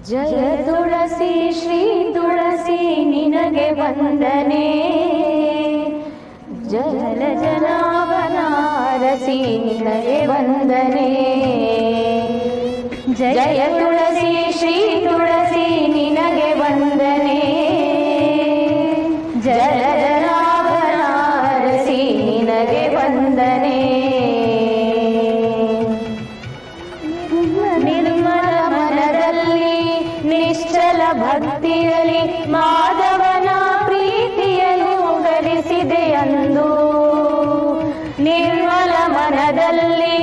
ಜಯ ತುಳಸಿ ಶ್ರೀ ತುಳಸಿ ನಿನಗೆ ವಂದನೆ, ಜಲ ಜನಾಭನಾರಸಿ ನಿನಗೆ ವಂದನೆ. ಜಯ ತುಳಸಿ ಶ್ರೀ ತುಳಸಿ ನಿನಗೆ ವಂದನೆ, ಜಲ ಜನಾಭನಾರಸಿ ನಿನಗೆ ವಂದನೆ. ನಿರ್ಮಲ ಮನದಲ್ಲಿ ನಿಶ್ಚಲ ಭಕ್ತಿಯಲ್ಲಿ ಮಾಧವನ ಪ್ರೀತಿಯನ್ನು ಗಳಿಸಿದೆ ಅಂದು. ನಿರ್ಮಲ ಮನದಲ್ಲಿ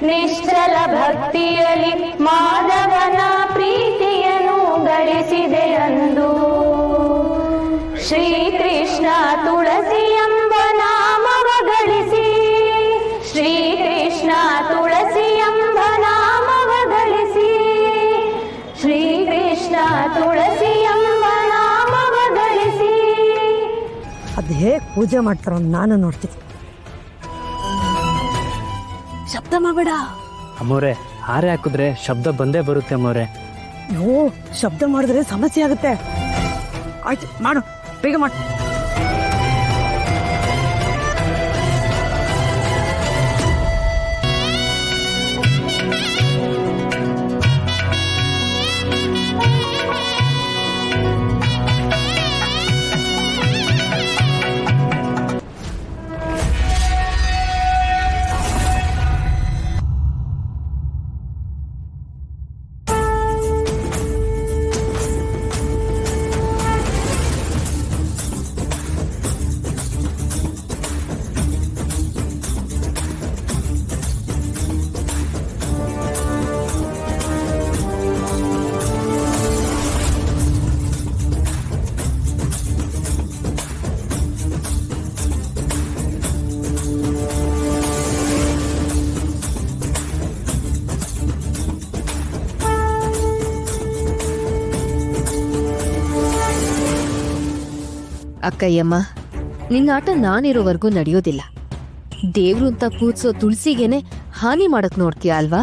ನಿಶ್ಚಲ ಭಕ್ತಿಯಲ್ಲಿ ಮಾಧವನ ಪ್ರೀತಿಯನ್ನು ಗಳಿಸಿದೆ ಅಂದು. ಶ್ರೀಕೃಷ್ಣ ತುಳಸಿ ಎಂಬ ನಾಮವ ಗಳಿಸಿ, ಶ್ರೀಕೃಷ್ಣ ತುಳಸಿ ಎಂಬ ನಾಮವ ಗಳಿಸಿ, ಶ್ರೀಕೃಷ್ಣ ತುಳಸಿ ಎಂಬ ನಾಮವ ಗಳಿಸಿ. ಅದು ಹೇಗೆ ಪೂಜೆ ಮಾಡ್ತಾರೋ ನಾನು ನೋಡ್ತೀನಿ. ಶಬ್ದ ಮಾಡಬೇಡ ಅಮ್ಮೋರೆ, ಹಾರೆ ಹಾಕಿದ್ರೆ ಶಬ್ದ ಬಂದೇ ಬರುತ್ತೆ ಅಮ್ಮೋರೆ. ಓ, ಶಬ್ದ ಮಾಡಿದ್ರೆ ಸಮಸ್ಯೆ ಆಗುತ್ತೆ. ಆಯ್ತು ಮಾಡು, ಬೇಗ ಮಾಡು. ಅಕ್ಕಯ್ಯಮ್ಮ, ನಿನ್ನ ಆಟ ನಾನಿರೋವರೆಗೂ ನಡೆಯೋದಿಲ್ಲ. ದೇವ್ರು ಅಂತ ಕೂರ್ಸೋ ತುಳಸಿಗೇನೆ ಹಾನಿ ಮಾಡಕ್ ನೋಡ್ತೀಯ ಅಲ್ವಾ?